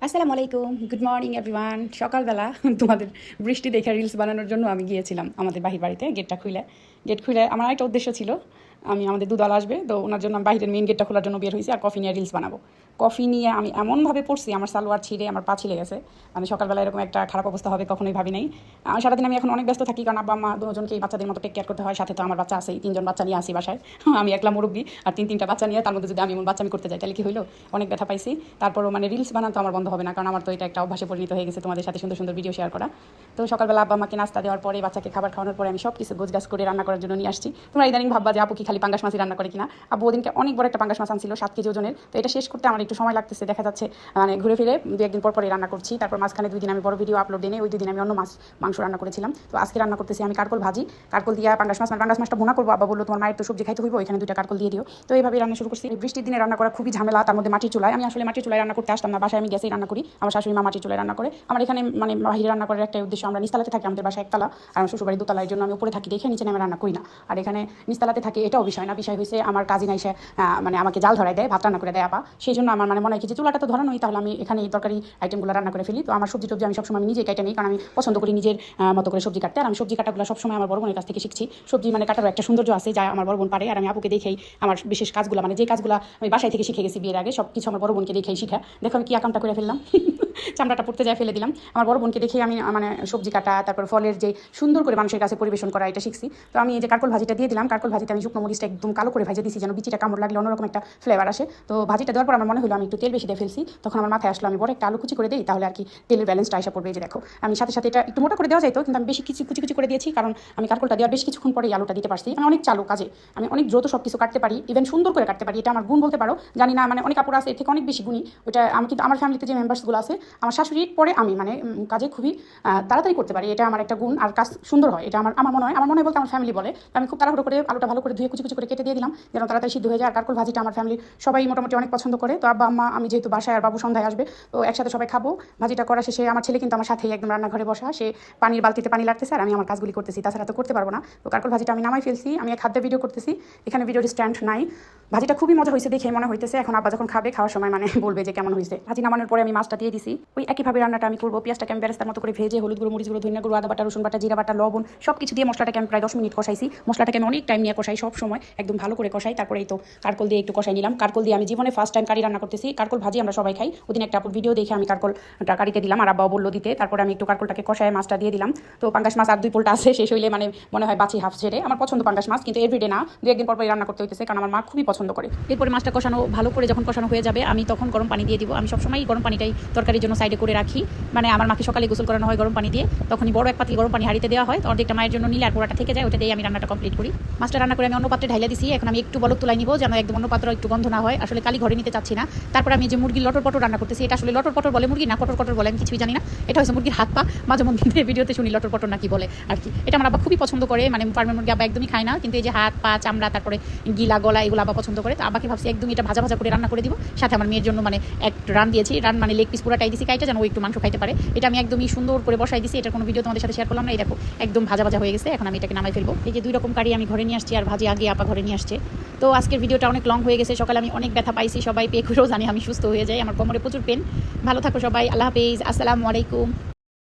আসসালামু আলাইকুম, good morning everyone. সকালবেলা তোমাদের বৃষ্টি দেখে রিলস বানানোর জন্য আমি গিয়েছিলাম আমাদের বাড়িতে। গেট খুলে আমার একটা উদ্দেশ্য ছিল, আমাদের দুধওয়ালা আসবে, তো ওনার জন্য আমি বাহিরের মেন গেটটা খোলার জন্য বের হয়েছি আর কফি নিয়ে রিলস বানাবো। কফি নিয়ে আমি এমনভাবে পড়ছি, আমার সালোয়ার ছিঁড়ে আমার পা ছিলে গেছে। মানে সকালবেলা এরকম একটা খারাপ অবস্থা হবে কখনোই ভাবি নাই। সারাদিন আমি এখন অনেক ব্যস্ত থাকি, কারণ আব্বা আম্মা দুজনকেই বাচ্চাদের মতো টেক কেয়ার করতে হয়। সাথে তো আমার বাচ্চা আছেই, 3জন বাচ্চা নিয়ে আসি বাসায়। আমি একলা মুরব্বী আর তিনটা বাচ্চা নিয়ে, তার মধ্যে যদি আমি এমন বাচ্চামি করতে যাই তাহলে কি হইলো, অনেক ব্যথা পাইছি। তারপরও মানে রিলস বানানো আমার বন্ধ হবে না, কারণ আমার তো এটা একটা অভ্যাসে পরিণত হয়ে গেছে তোমাদের সাথে সুন্দর সুন্দর ভিডিও শেয়ার করা। তো সকালবেলা আব্বা আমাকে নাস্তা দেওয়ার পরে, বাচ্চাকে খাবার খাওয়ানোর পরে আমি সব কিছু গোছগাছ করে রান্না করার জন্য নিয়ে আসছি। তোমরা ইদানিং ভাববা যে আপু কি খালি পাঙ্গাস মাছই রান্না করে কিনা। আব্বু ওদিনকে অনেক বড় একটা পাঙ্গাস মাছ আনছিল, 7 কেজি ওজনের। তো এটা শেষ করতে আমার একটু সময় লাগতেছে, দেখা যাচ্ছে মানে ঘুরে ফিরে 2 একদিন পর পরে রান্না করছি। তারপর মাঝখানে 2 দিন আমি বড় ভিডিও আপলোড দিই, ওই 2 দিন আমি অন্য মাংস রান্না করেছিলাম। তো আজকে রান্না করতেছি আমি কারকল ভাজি, কারকল দিয়ে পাঙ্গাস মাছ। পাঙ্গাস মাছটা ভুনা করবো, আব্বা বললো তোমার মায়ের তো সবজি খাইতে হইব, এখানে 2টা কারকল দিয়ে দিও। তো এইভাবেই রান্না শুরু করছি। বৃষ্টির দিনে রান্না করা খুবই ঝামেলা, তার মধ্যে মাটির চুলায়। আমি আসলে মাটির চুলায় রান্না করতে আসতাম না, বাসায় আমি গ্যাসেই রান্না করি। আমার শাশুড়ি মা মাটির চুলায় রান্না করে। আমার এখানে মানে বাহিরে রান্না করার একটা উদ্দেশ্য, আমরা নিচতলাতে থাকি, আমাদের বাসায় একতলা আর আমার শ্বশুরবাড়ি দোতলা, এই জন্য আমি উপরে থাকি দেখে নিচে নেমে রান্না করি না। আর এখানে নিচতলাতে থাকি, এটাও বিষয় না, বিষয় হয়েছে আমার কাজিন এসে মানে আমাকে জাল ধরায় দেয়, ভাত রান্না করে দেয় আপা। সেই জন্য আমার মানে মনে হয় কি যে চুলাটা তো ধরানোই, তাহলে আমি এখানে এই তরকারি আইটেমগুলো রান্না করে ফেলি। তো আমার সবজি টবজি আমি সবসময় নিজে কাটা নিই, কারণ আমি পছন্দ করি নিজের মতো করে সবজি কাটতে। আর আমি সবজি কাটাগুলো সবসময় আমার বড় বোনের কাছ থেকে শিখছি। সবজি মানে কাটারও একটা সৌন্দর্য আছে, যা আমার বড় বোন পারে। আর আমি আপুকে দেখেই আমার বিশেষ কাজগুলো, মানে যে কাজগুলো আমি বাসায় থেকে শিখে গেছি বিয়ের আগে, সব কিছু আমার বড় বোনকে দেখেই শিখা। দেখো আমি কি আকামটা করে ফেললাম, চামড়াটা পড়তে যায় ফেলে দিলাম। আমার বড় বোনকে দেখেই আমি মানে সবজি কাটা, তারপর ফলের যে সুন্দর করে মানুষের কাছে পরিবেশন করা, এটা শিখছি। তো আমি এই যে কারকল ভাজিটা দিয়ে দিলাম। কারকল ভাজিতে আমি শুকনো মরিচটা একদম কালো করে ভাজে দিয়েছি, যেন বিচিটা কামড় লাগলে অন্যরকম একটা ফ্লেভার আসে। তো ভাজিটা দেওয়ার পর আমার মনে হলো আমি একটু তেল বেশি দিয়ে ফেলছি। তখন আমার মাথায় আসলো আমি বড় একটা আলু কুচি করে দিই, তাহলে আর কি তেলের ব্যালেন্সটা আসা পড়বে। এই যে দেখো, আমি সাথে সাথে এটা একটু মোটা করে দেওয়া যাইতো, কিন্তু আমি বেশি কিছু কুচি করে দিয়েছি, কারণ আমি কারকলটা দেওয়ার বেশ কিছুক্ষণ পরে আলুটা দিতে পারছি। আমি অনেক চালু কাজে, আমি অনেক দ্রুত সব কিছু কাটতে পারি, ইভেন সুন্দর করে কাটতে পারি। এটা আমার গুণ বলতে পারো, জানি না, মানে অনেক আপুরা আছে এর থেকে অনেক বেশি গুণী। ওটা আমি কিন্তু আমার ফ্যামিলিতে যে মেম্বার্সগুলো আছে, আমার শাশুড়ির পরে আমি মানে কাজে খুবই তাড়াতাড়ি করতে পারি। এটা আমার একটা গুণ, আর কাজ সুন্দর হয়। এটা আমার মনে হয়, বলতে আমার ফ্যামিলি বলে। আমি খুব তাড়াহুড়ো করে আলুটা ভালো করে ধুয়ে কুচি করে কেটে দিয়ে দিলাম, যেন তাড়াতাড়ি সিদ্ধ হয়ে যায়। আর কারকল ভাজিটা আমার ফ্যামিলির সবাই মোটামুটি অনেক পছন্দ করে। তো আব্বা আম্মা, আমি যেহেতু বাসায় আর বাবু সন্ধ্যায় আসবে, তো একসাথে সবাই খাবো। ভাজিটা করা শেষে আমার ছেলে কিন্তু আমার সাথেই একদম রান্নাঘরে বসা, সে পানির বালতিতে পানি লাগতেছে আর আমি আমার কাজগুলি করতেছি, তাছাড়া তো করতে পারবো না। তো কারকল ভাজিটা আমি নামাই ফেলছি। আমি এক হাতে ভিডিও করতেছি, এখানে ভিডিওর স্ট্যান্ড নাই। ভাজিটা খুবই মজা হয়েছে দেখে মনে হইতেছে। এখন আব্বা যখন খাবে, খাওয়ার সময় মানে বলবে যে কেমন হয়েছে। ভাজি নামানোর পরে আমি মাছটা দিয়ে দিছি। ওই একইভাবে রান্নাটা আমি করবো। পেঁয়াজটাকে আমি বেরেস্তার মতো করে ভেজে, হলুদ গুঁড়ো, মরিচ গুঁড়ো, ধনিয়া গুঁড়ো, আদা বাটা, রসুন বাটা, জিরা বাটা, লবণ সব কিছু দিয়ে মশলাটাকে আমি প্রায় 10 মিনিট কষাইছি। মশলাটাকে আমি অনেক টাইম নিয়ে কষাই, সব সময় একদম ভালো করে কষাই। তারপরে এই তো কারকল দিয়ে একটু কষাই নিলাম। কারকল দিয়ে আমি জীবনে ফার্স্ট টাইম কারি রান্না করতেছি। কারকল ভাজি আমরা সবাই খাই, ওদিন একটা আপুর ভিডিও দেখে আমি কারকলটা কারিতে দিলাম, আর আব্বাও বললো দিতে। তারপরে আমি একটু কারকলটাকে কষায় মাছটা দিয়ে দিলাম। তো পাঙ্গাস মাছ আর 2 পোলটা আছে, শেষ হইলে মানে মনে হয় বাছি হাফ ছেড়ে। আমার পছন্দ পাঙ্গাস মাছ, কিন্তু এভরিডে না, 2 একদিন পর রান্না করতে হইতেছে, কারণ আমার মা খুবই পছন্দ করে। এরপরে মাছটা কষানো ভালো করে যখন কষানো হয়ে যাবে, আমি তখন গরম পানি দিয়ে দিব। আমি সবসময় গরম পানিটাই তরকারির জন্য সাইডে করে রাখি। মানে আমার মাকে সকালে গোসল করানো হয় গরম পানি দিয়ে, তখনই বড় এক পাতিল গরম পানি হাঁড়িতে দেওয়া হয়। তো অর্ধেকটা মায়ের জন্য নিলে আর পুরোটা থেকে যায়, ওটা দিয়ে আমি রান্নাটা কমপ্লিট করি। মাছটা রান্না করে আমি অন্য পাত্রে ঢাইলা দিছি। এখন আমি একটু বলক তুলাই নিব, যেন একদম অন্য পাত্র একটু গন্ধ না হয়। আসলে কালি ঘরে নিতে চাচ্ছি না। তারপর আমি যে মুরগির লটর পটর রান্না করতেছি, এটা আসলে লটর পটর বলে মুরগি না কটর কটর বলে, আমি কিছুই জানি না। এটা হচ্ছে মুরগির হাত পা, মাঝে মধ্যে ভিডিওতে শুনি লটর পটর নাকি বলে আর কি। এটা আমার আব্বা খুবই পছন্দ করে, মানে ফার্মের মুরগি আব্বা একদমই খায় না, কিন্তু এই যে হাত পা, চামড়া, তারপরে গিলা গলা, এগুলো আব্বা পছন্দ করে। তো আব্বাকে ভাবছি একদম এটা ভাজা ভাজা করে রান্না করে দিব। সাথে আমার মেয়ের জন্য মানে এক রান দিয়েছি, রান মানে লেগ পিস পুরাটাই দিছি কাইটা, যেন ও একটু মাংস খাইতে পারে। এটা আমি একদমই সুন্দর করে বসাই দিছি। এটার কোনো ভিডিও তোমাদের সাথে শেয়ার করলাম না। এই দেখো একদম ভাজা ভাজা হয়ে গেছে। এখন আমি এটাকে নামাই ফেলবো। এই যে 2 রকম কারি আমি ঘরে নিয়ে আসছি, আর ভাজি আগে আপা ঘরে নিয়ে আসছে। তো আজকের ভিডিওটা অনেক লং হয়ে গেছে। সকালে আমি অনেক ব্যথা পাইছি, সবাই পে করেও জানি আমি সুস্থ হয়ে যাই, আমার কোমরে প্রচুর পেন। ভালো থাকো সবাই, আল্লাহ হাফেজ, আসসালামু আলাইকুম।